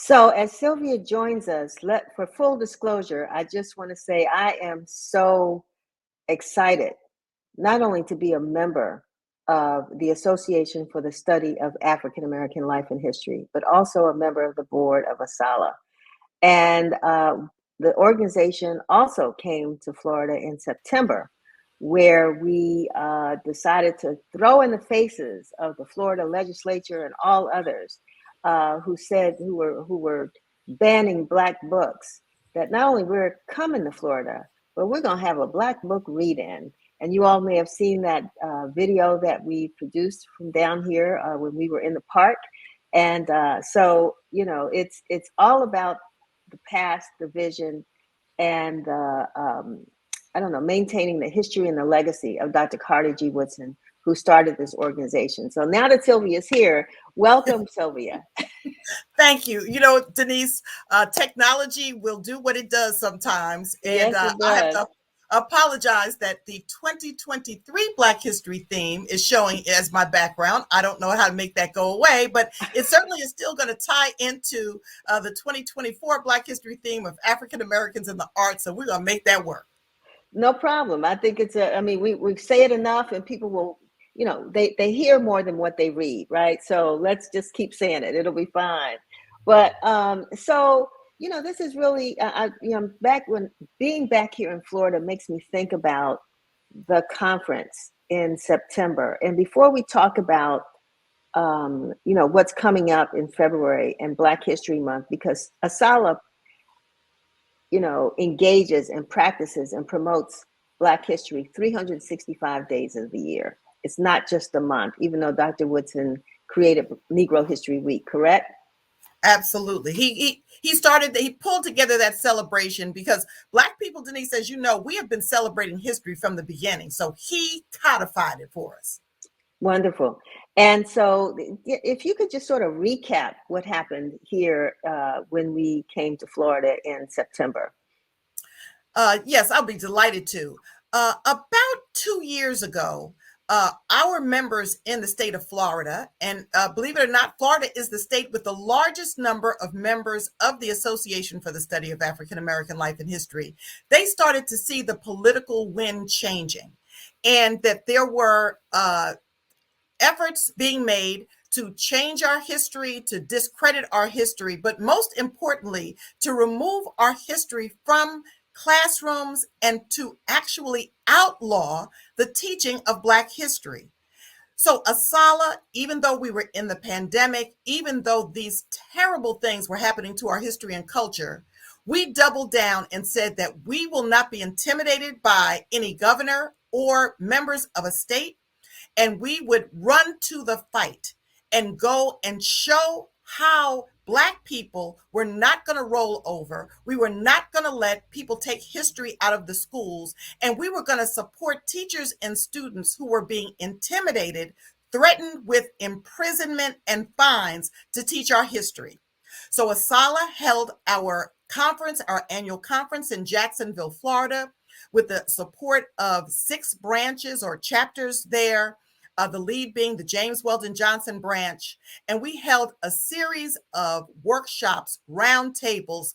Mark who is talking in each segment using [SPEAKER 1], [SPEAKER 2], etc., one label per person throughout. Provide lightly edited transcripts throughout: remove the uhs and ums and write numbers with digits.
[SPEAKER 1] So, as Sylvia joins us, for full disclosure, I just want to say I am so excited not only to be a member of the Association for the Study of African American Life and History, but also a member of the board of ASALH. And the organization also came to Florida in September, where we decided to throw in the faces of the Florida legislature and all others who were banning Black books, that not only we're coming to Florida, but we're going to have a Black book read-in. And you all may have seen that video that we produced from down here when we were in the park. And so, it's all about the past, the vision, and I don't know, maintaining the history and the legacy of Dr. Carter G. Woodson, who started this organization. So now that Sylvia's here, welcome, Sylvia.
[SPEAKER 2] Thank you. Denise, technology will do what it does sometimes. And
[SPEAKER 1] Yes, it
[SPEAKER 2] I have
[SPEAKER 1] does.
[SPEAKER 2] to apologize that the 2023 Black History theme is showing as my background. I don't know how to make that go away, but it certainly is still going to tie into the 2024 Black History theme of African Americans in the arts. So we're going to make that work.
[SPEAKER 1] No problem. I think we say it enough and people will, they hear more than what they read, right? So let's just keep saying it. It'll be fine. But this is really, being back here in Florida makes me think about the conference in September. And before we talk about, what's coming up in February and Black History Month, because ASALH engages and practices and promotes Black history 365 days of the year. It's not just a month, even though Dr. Woodson created Negro History Week, correct?
[SPEAKER 2] Absolutely. He pulled together that celebration because Black people, Denise, as you know, we have been celebrating history from the beginning. So he codified it for us.
[SPEAKER 1] Wonderful. And so if you could just sort of recap what happened here when we came to Florida in September.
[SPEAKER 2] Yes, I'll be delighted to. About 2 years ago, our members in the state of Florida, and believe it or not, Florida is the state with the largest number of members of the Association for the Study of African American Life and History. They started to see the political wind changing, and that there were efforts being made to change our history, to discredit our history, but most importantly, to remove our history from classrooms and to actually outlaw the teaching of Black history. So ASALH, even though we were in the pandemic, even though these terrible things were happening to our history and culture, we doubled down and said that we will not be intimidated by any governor or members of a state, and we would run to the fight and go and show how Black people were not going to roll over. We were not going to let people take history out of the schools, and we were going to support teachers and students who were being intimidated, threatened with imprisonment and fines to teach our history. So ASALH held our conference, our annual conference in Jacksonville, Florida, with the support of 6 branches or chapters there, the lead being the James Weldon Johnson branch. And we held a series of workshops, roundtables,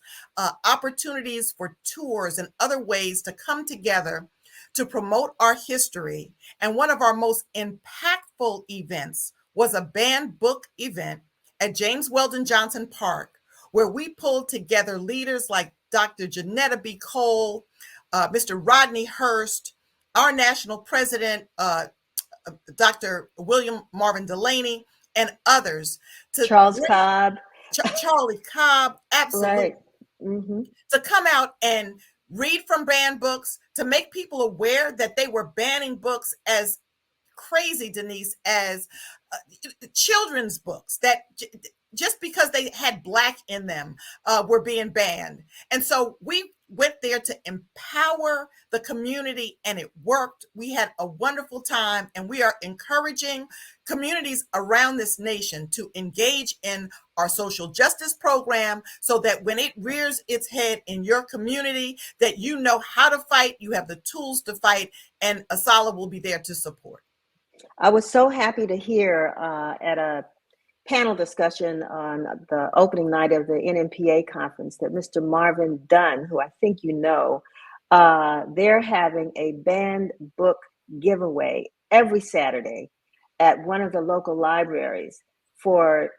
[SPEAKER 2] opportunities for tours and other ways to come together to promote our history. And one of our most impactful events was a banned book event at James Weldon Johnson Park, where we pulled together leaders like Dr. Janetta B. Cole, Mr. Rodney Hurst, our national president, Dr. William Marvin Delaney, and others.
[SPEAKER 1] Charles Cobb.
[SPEAKER 2] Charlie Cobb, absolutely.
[SPEAKER 1] Right. Mm-hmm.
[SPEAKER 2] To come out and read from banned books, to make people aware that they were banning books as crazy, Denise, as children's books that just because they had Black in them were being banned. And so we went there to empower the community, and it worked. We had a wonderful time, and we are encouraging communities around this nation to engage in our social justice program so that when it rears its head in your community, that you know how to fight, you have the tools to fight, and ASALH will be there to support.
[SPEAKER 1] I was so happy to hear at a panel discussion on the opening night of the NMPA conference that Mr. Marvin Dunn, who I think you know, they're having a banned book giveaway every Saturday at one of the local libraries for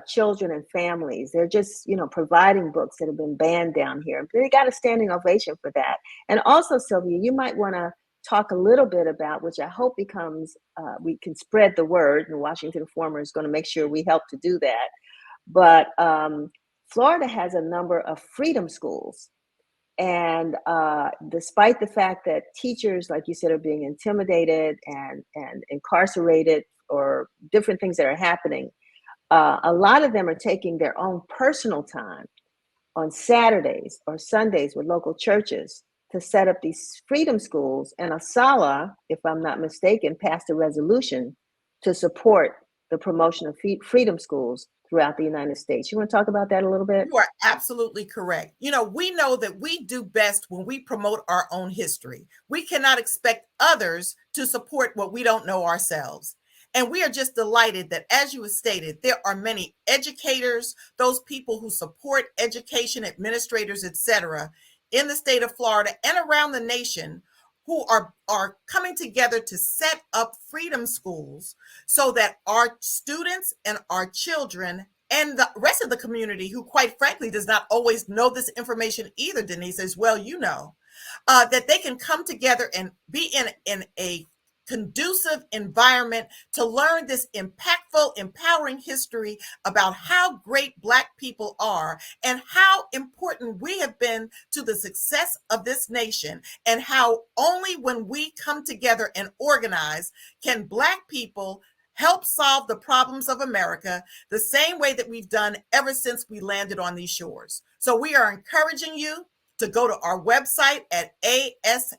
[SPEAKER 1] children and families. They're just, providing books that have been banned down here. They got a standing ovation for that. And also, Sylvia, you might want to talk a little bit about, which I hope becomes, we can spread the word, and Washington Informer is going to make sure we help to do that. But Florida has a number of freedom schools. And despite the fact that teachers, like you said, are being intimidated and incarcerated, or different things that are happening, a lot of them are taking their own personal time on Saturdays or Sundays with local churches to set up these freedom schools. And ASALH, if I'm not mistaken, passed a resolution to support the promotion of freedom schools throughout the United States. You want to talk about that a little bit?
[SPEAKER 2] You are absolutely correct. We know that we do best when we promote our own history. We cannot expect others to support what we don't know ourselves. And we are just delighted that, as you have stated, there are many educators, those people who support education, administrators, etc., in the state of Florida and around the nation, who are coming together to set up freedom schools so that our students and our children and the rest of the community, who quite frankly does not always know this information either, Denise, as well that they can come together and be in a conducive environment to learn this impactful, empowering history about how great Black people are and how important we have been to the success of this nation, and how only when we come together and organize can Black people help solve the problems of America the same way that we've done ever since we landed on these shores. So we are encouraging you to go to our website at asalh.org.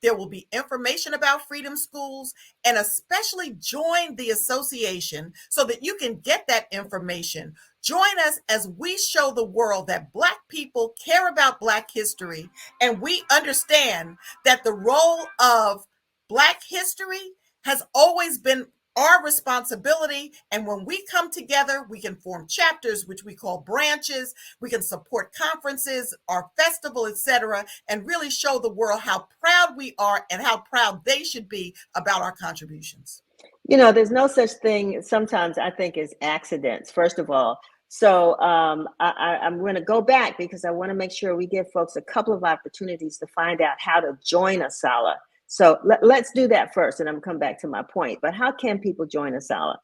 [SPEAKER 2] There will be information about freedom schools, and especially join the association so that you can get that information. Join us as we show the world that Black people care about Black history, and we understand that the role of Black history has always been our responsibility. And when we come together, we can form chapters, which we call branches. We can support conferences, our festival, etc., and really show the world how proud we are and how proud they should be about our contributions.
[SPEAKER 1] There's no such thing sometimes, I think, as accidents, first of all. So I'm going to go back because I want to make sure we give folks a couple of opportunities to find out how to join ASALH. So let's do that first, and I'm going to come back to my point. But how can people join ASALH?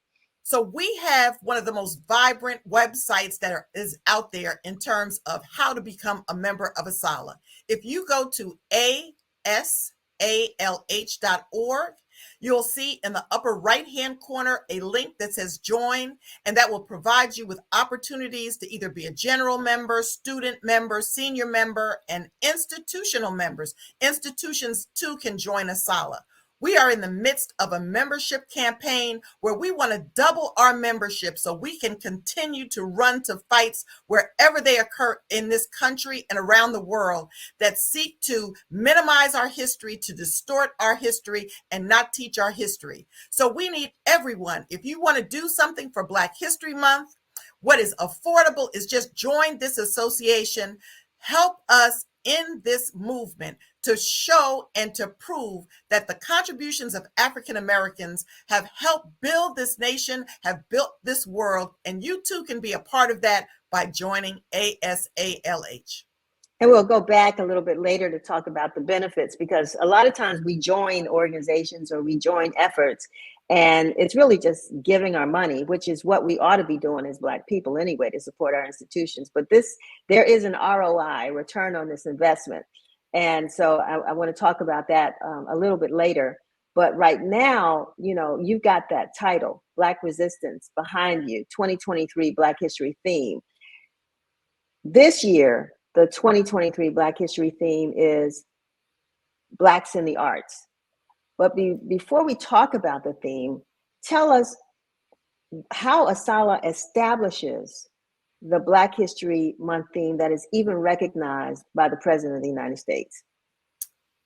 [SPEAKER 2] So we have one of the most vibrant websites that is out there in terms of how to become a member of ASALH. If you go to asalh.org, you'll see in the upper right-hand corner a link that says join, and that will provide you with opportunities to either be a general member, student member, senior member, and institutional members. Institutions too can join ASALH. We are in the midst of a membership campaign where we want to double our membership so we can continue to run to fights wherever they occur in this country and around the world that seek to minimize our history, to distort our history, and not teach our history. So we need everyone. If you want to do something for Black History Month, what is affordable is just join this association. Help us in this movement to show and to prove that the contributions of African Americans have helped build this nation, have built this world, and you too can be a part of that by joining ASALH.
[SPEAKER 1] And we'll go back a little bit later to talk about the benefits, because a lot of times we join organizations or we join efforts, and it's really just giving our money, which is what we ought to be doing as Black people anyway, to support our institutions. But there is an ROI, return on this investment. And so I want to talk about that a little bit later. But right now, you've got that title, Black Resistance, behind you, 2023 Black History theme. This year, the 2023 Black History theme is Blacks in the Arts. But before we talk about the theme, tell us how ASALH establishes the Black History Month theme that is even recognized by the President of the United States.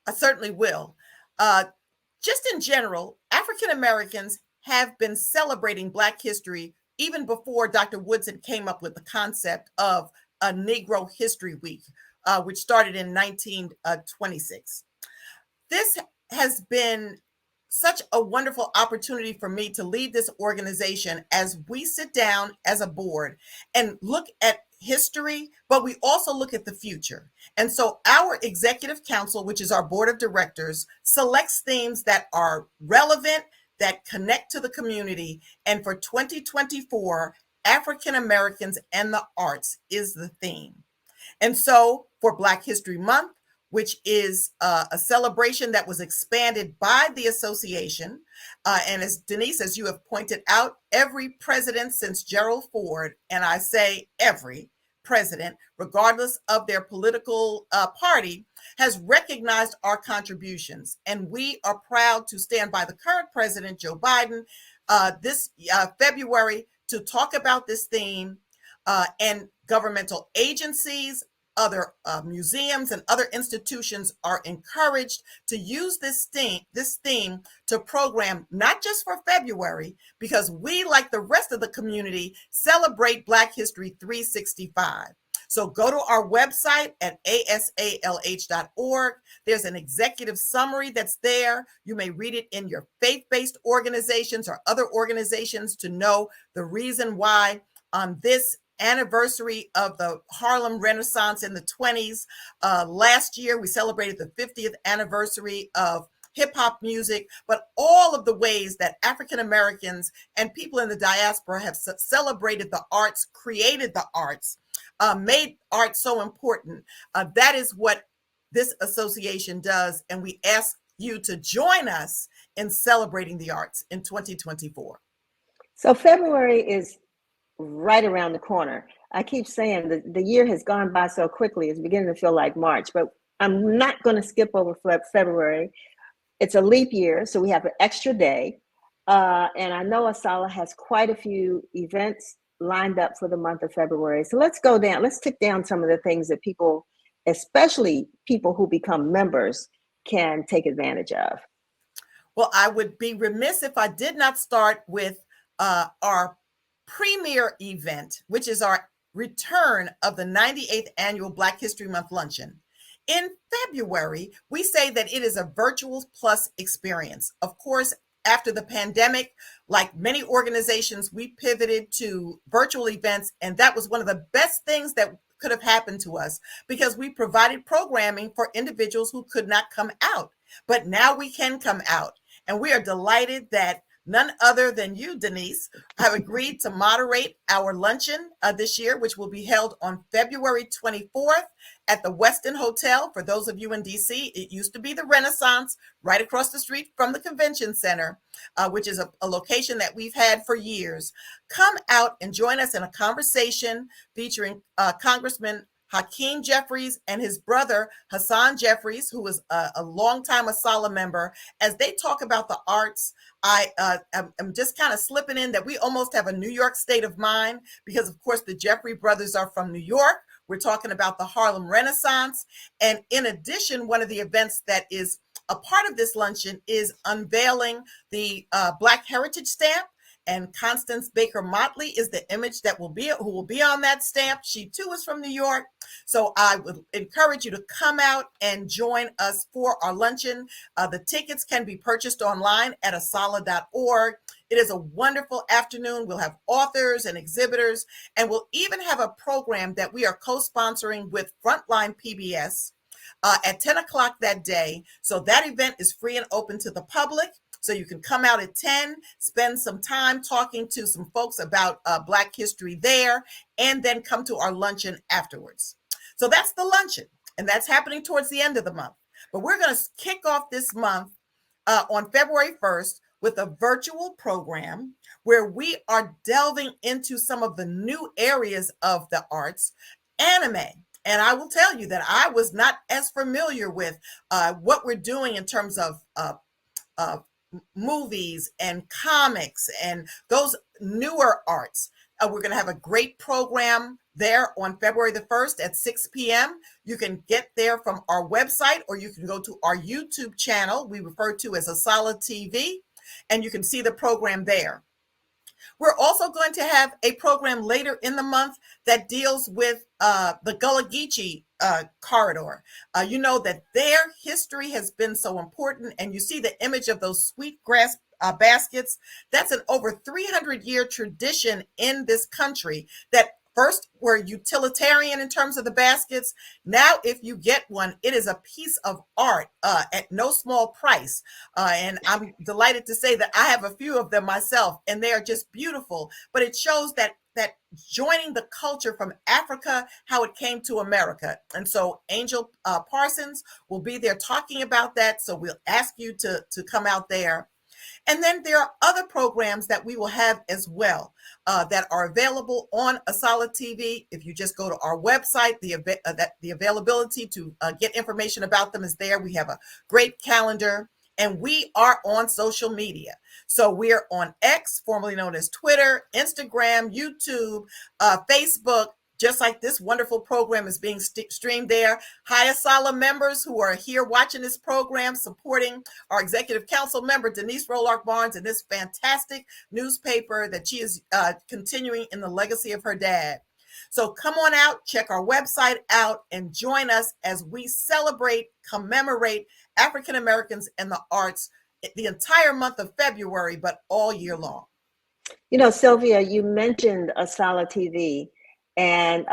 [SPEAKER 2] I certainly will. Just in general, African Americans have been celebrating Black history even before Dr. Woodson came up with the concept of a Negro History Week, which started in 1926. This has been such a wonderful opportunity for me to lead this organization as we sit down as a board and look at history, but we also look at the future. And so our executive council, which is our board of directors, selects themes that are relevant, that connect to the community. And for 2024, African Americans and the arts is the theme. And so for Black History Month, which is a celebration that was expanded by the association, and as Denise, as you have pointed out, every president since Gerald Ford, and I say every president, regardless of their political party, has recognized our contributions. And we are proud to stand by the current president, Joe Biden, this February to talk about this theme, and governmental agencies, other museums, and other institutions are encouraged to use this theme to program not just for February, because we, like the rest of the community, celebrate Black History 365. So go to our website at asalh.org. There's an executive summary that's there. You may read it in your faith-based organizations or other organizations to know the reason why on this anniversary of the Harlem Renaissance in the 20s. Last year, we celebrated the 50th anniversary of hip hop music, but all of the ways that African Americans and people in the diaspora have celebrated the arts, created the arts, made art so important. That is what this association does. And we ask you to join us in celebrating the arts in 2024.
[SPEAKER 1] So February is right around the corner. I keep saying that the year has gone by so quickly, it's beginning to feel like March, but I'm not going to skip over February. It's a leap year, so we have an extra day. And I know ASALH has quite a few events lined up for the month of February. So let's go down, let's tick down some of the things that people, especially people who become members, can take advantage of.
[SPEAKER 2] Well, I would be remiss if I did not start with our premier event, which is our return of the 98th annual Black History Month luncheon. In February, we say that it is a virtual plus experience. Of course, after the pandemic, like many organizations, we pivoted to virtual events, and that was one of the best things that could have happened to us because we provided programming for individuals who could not come out. But now we can come out, and we are delighted that none other than you, Denise, have agreed to moderate our luncheon this year, which will be held on February 24th at the Westin Hotel. For those of you in DC, it used to be the Renaissance, right across the street from the Convention Center, which is a location that we've had for years. Come out and join us in a conversation featuring Congressman Hakeem Jeffries and his brother Hassan Jeffries, who was a longtime ASALH member, as they talk about the arts. I am just kind of slipping in that we almost have a New York state of mind because, of course, the Jeffrey brothers are from New York. We're talking about the Harlem Renaissance. And in addition, one of the events that is a part of this luncheon is unveiling the Black Heritage Stamp. And Constance Baker Motley is the image that will be on that stamp. She too is from New York. So I would encourage you to come out and join us for our luncheon. The tickets can be purchased online at asalh.org. It is a wonderful afternoon. We'll have authors and exhibitors, and we'll even have a program that we are co-sponsoring with Frontline PBS at 10 o'clock that day. So that event is free and open to the public. So you can come out at 10, spend some time talking to some folks about Black history there, and then come to our luncheon afterwards. So that's the luncheon, and that's happening towards the end of the month. But we're going to kick off this month on February 1st with a virtual program where we are delving into some of the new areas of the arts, anime. And I will tell you that I was not as familiar with what we're doing in terms of movies and comics and those newer arts. We're going to have a great program there on February the 1st at 6 p.m. You can get there from our website, or you can go to our YouTube channel we refer to as ASALH TV. and you can see the program there. We're also going to have a program later in the month that deals with the Gullah Geechee corridor. You know that their history has been so important, and you see the image of those sweetgrass baskets. That's an over 300-year tradition in this country that first were utilitarian in terms of the baskets. Now, if you get one, it is a piece of art at no small price. And I'm delighted to say that I have a few of them myself, and they are just beautiful. But it shows that joining the culture from Africa, how it came to America. And so Angel Parsons will be there talking about that. So we'll ask you to come out there. And then there are other programs that we will have as well that are available on ASALH TV. If you just go to our website, the availability to get information about them is there. We have a great calendar, and we are on social media. So we're on X, formerly known as Twitter, Instagram, YouTube, Facebook. Just like this wonderful program is being streamed there. Hi, ASALH members who are here watching this program, supporting our executive council member, Denise Rolark Barnes, and this fantastic newspaper that she is continuing in the legacy of her dad. So come on out, check our website out, and join us as we celebrate, commemorate African Americans and the arts the entire month of February, but all year long.
[SPEAKER 1] You know, Sylvia, you mentioned ASALH TV, and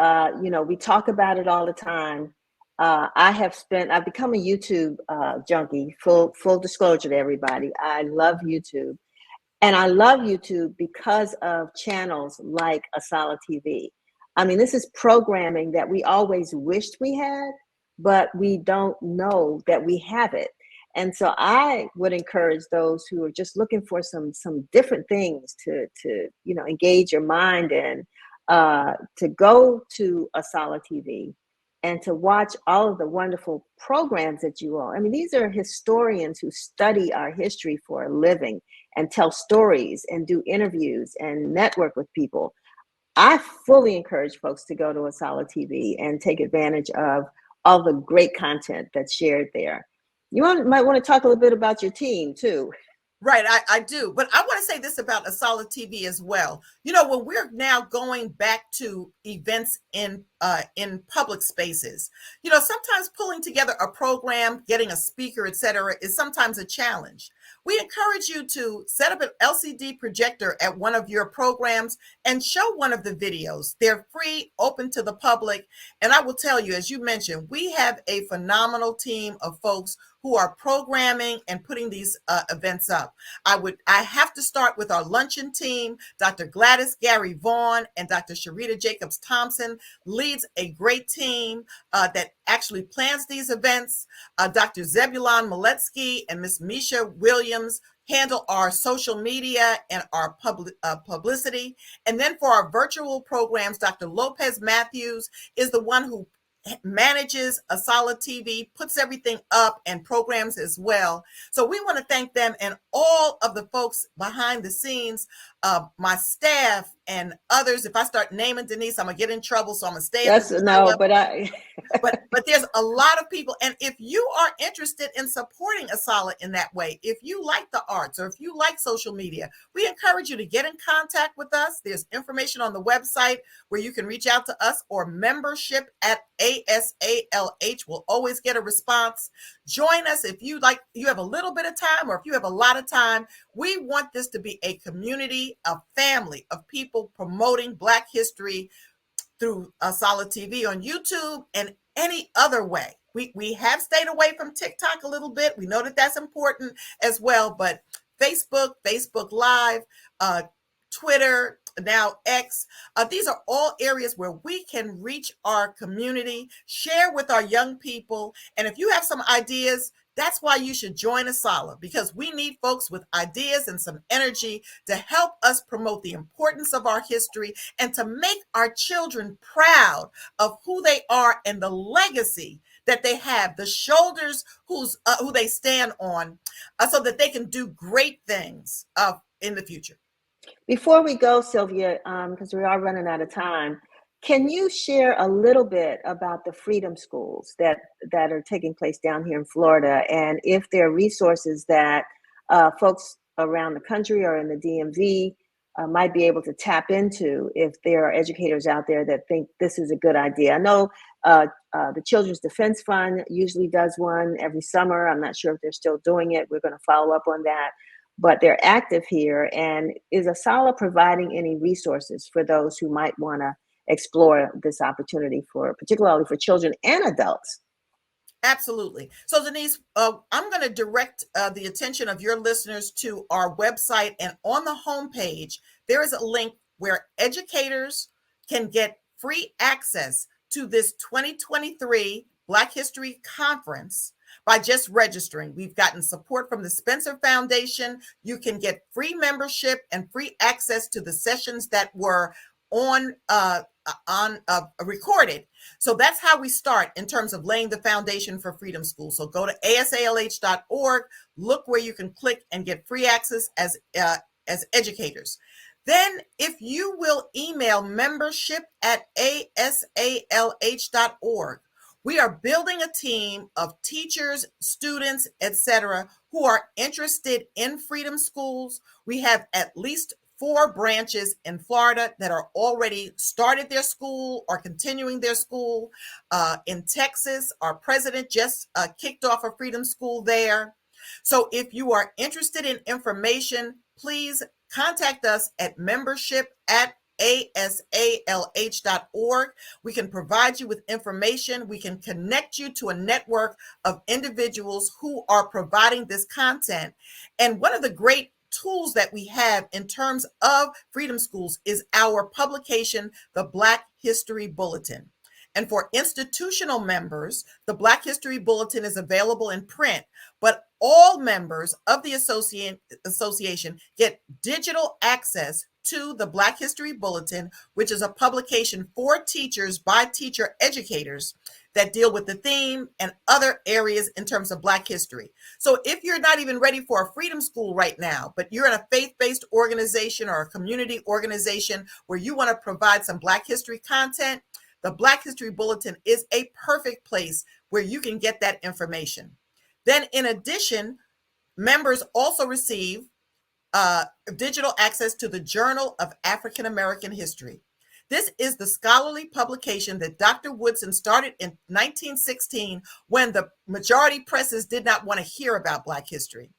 [SPEAKER 1] we talk about it all the time. I've become a YouTube junkie. Full disclosure to everybody, I love YouTube, and I love YouTube because of channels like ASALH TV. I mean, this is programming that we always wished we had, but we don't know that we have it. And so I would encourage those who are just looking for some different things to engage your mind in, to go to ASALH TV and to watch all of the wonderful programs that you all. I mean, these are historians who study our history for a living and tell stories and do interviews and network with people. I fully encourage folks to go to ASALH TV and take advantage of all the great content that's shared there. Might want to talk a little bit about your team too.
[SPEAKER 2] Right, I do. But I want to say this about ASALH TV as well. You know, when we're now going back to events in public spaces, you know, sometimes pulling together a program, getting a speaker, etc., is sometimes a challenge. We encourage you to set up an LCD projector at one of your programs and show one of the videos. They're free, open to the public. And I will tell you, as you mentioned, we have a phenomenal team of folks who are programming and putting these events up. I have to start with our luncheon team. Dr. Gladys Gary Vaughn and Dr. Sharita Jacobs Thompson leads a great team that actually plans these events. Dr. Zebulon Maletsky and Miss Misha Williams handle our social media and our publicity. And then for our virtual programs, Dr. Lopez Matthews is the one who manages ASALH TV, puts everything up, and programs as well. So we want to thank them and all of the folks behind the scenes, my staff and others. If I start naming Denise, I'm gonna get in trouble, so I'm gonna stay at the
[SPEAKER 1] no, but I
[SPEAKER 2] but there's a lot of people, and if you are interested in supporting ASALH in that way, if you like the arts or if you like social media, we encourage you to get in contact with us. There's information on the website where you can reach out to us, or membership at ASALH will always get a response. Join us if you have a little bit of time, or if you have a lot of time. We want this to be a community, a family of people promoting Black history through ASALH TV on YouTube and any other way. We have stayed away from TikTok a little bit. We know that that's important as well, but Facebook Live, Twitter, now X, these are all areas where we can reach our community, share with our young people. And if you have some ideas, that's why you should join ASALH, because we need folks with ideas and some energy to help us promote the importance of our history and to make our children proud of who they are and the legacy that they have, the shoulders who they stand on, so that they can do great things in the future.
[SPEAKER 1] Before we go, Sylvia, because we are running out of time, can you share a little bit about the Freedom Schools that are taking place down here in Florida, and if there are resources that folks around the country or in the DMV might be able to tap into if there are educators out there that think this is a good idea. I know the Children's Defense Fund usually does one every summer. I'm not sure if they're still doing it. We're going to follow up on that. But they're active here. And is ASALH providing any resources for those who might want to explore this opportunity, for particularly for children and adults?
[SPEAKER 2] Absolutely. So, Denise, I'm going to direct the attention of your listeners to our website. And on the homepage, there is a link where educators can get free access to this 2023 Black History Conference by just registering. We've gotten support from the Spencer Foundation. You can get free membership and free access to the sessions that were on recorded. So that's how we start in terms of laying the foundation for Freedom School. So go to asalh.org, look where you can click and get free access as educators. Then if you will email membership@asalh.org, we are building a team of teachers, students, etc., who are interested in Freedom Schools. We have at least 4 branches in Florida that are already started their school or continuing their school. In Texas, our president just kicked off a Freedom School there. So if you are interested in information, please contact us at membership@asalh.org. We can provide you with information. We can connect you to a network of individuals who are providing this content. And one of the great tools that we have in terms of Freedom Schools is our publication, the Black History Bulletin. And for institutional members, the Black History Bulletin is available in print, but all members of the association get digital access to the Black History Bulletin, which is a publication for teachers by teacher educators that deal with the theme and other areas in terms of Black history. So if you're not even ready for a Freedom School right now, but you're in a faith-based organization or a community organization where you want to provide some Black history content, the Black History Bulletin is a perfect place where you can get that information. Then in addition, members also receive digital access to the Journal of African American History. This is the scholarly publication that Dr. Woodson started in 1916 when the majority presses did not want to hear about Black history.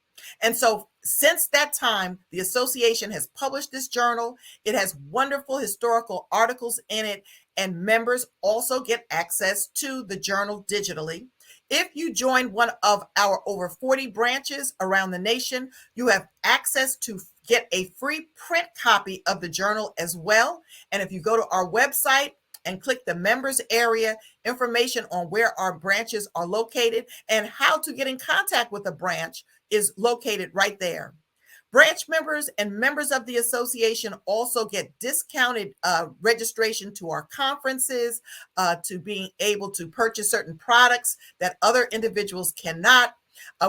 [SPEAKER 2] And so since that time, the association has published this journal. It has wonderful historical articles in it, and members also get access to the journal digitally. If you join one of our over 40 branches around the nation, you have access to get a free print copy of the journal as well. And if you go to our website and click the members area, information on where our branches are located and how to get in contact with a branch is located right there. Branch members and members of the association also get discounted registration to our conferences, to being able to purchase certain products that other individuals cannot.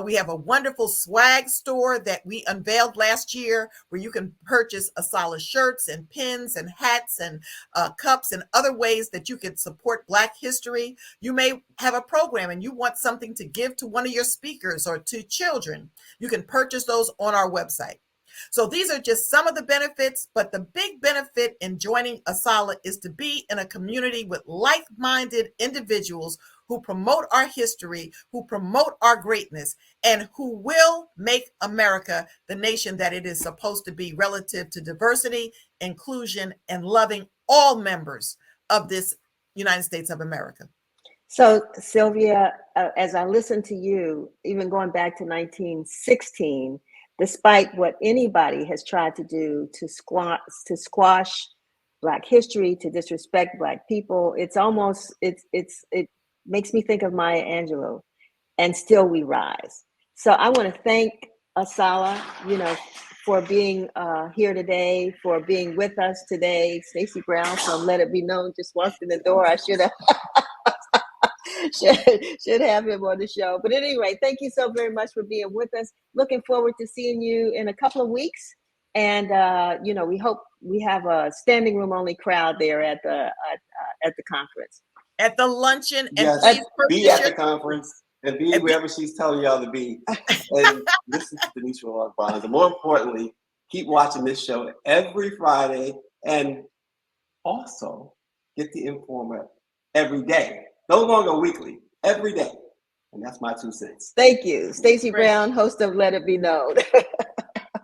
[SPEAKER 2] We have a wonderful swag store that we unveiled last year where you can purchase ASALH shirts and pins and hats and cups and other ways that you can support Black history. You may have a program and you want something to give to one of your speakers or to children. You can purchase those on our website. So these are just some of the benefits, but the big benefit in joining ASALH is to be in a community with like-minded individuals who promote our history, who promote our greatness, and who will make America the nation that it is supposed to be relative to diversity, inclusion, and loving all members of this United States of America.
[SPEAKER 1] So, Sylvia, as I listen to you, even going back to 1916, despite what anybody has tried to do to squash Black history, to disrespect Black people, it's almost, it makes me think of Maya Angelou, and still we rise. So I want to thank ASALH, for being here today, for being with us today. Stacey Brown from Let It Be Known just walked in the door. I should have should have him on the show. But anyway, thank you so very much for being with us. Looking forward to seeing you in a couple of weeks. And we hope we have a standing room only crowd there at the conference.
[SPEAKER 2] At the luncheon,
[SPEAKER 3] and yes, please be at the conference. and be wherever she's telling y'all to be. And listen to Denise Rolark Barnes. And more importantly, keep watching this show every Friday, and also get the Informer every day. No longer weekly, every day. And that's my 2 cents.
[SPEAKER 1] Thank you. Stacey Brown, host of Let It Be Known.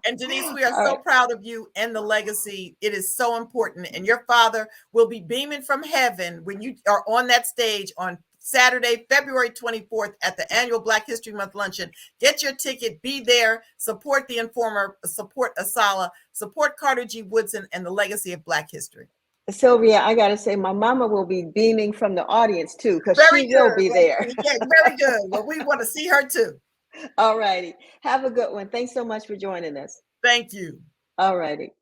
[SPEAKER 2] And Denise, we are so proud of you and the legacy. It is so important. And your father will be beaming from heaven when you are on that stage on Saturday, February 24th at the annual Black History Month luncheon. Get your ticket, be there, support the Informer, support ASALH, support Carter G. Woodson and the legacy of Black history.
[SPEAKER 1] Sylvia, I got to say, my mama will be beaming from the audience too, because she will be there.
[SPEAKER 2] Yeah, very good. Well, we want to see her too.
[SPEAKER 1] All righty. Have a good one. Thanks so much for joining us.
[SPEAKER 2] Thank you.
[SPEAKER 1] All righty.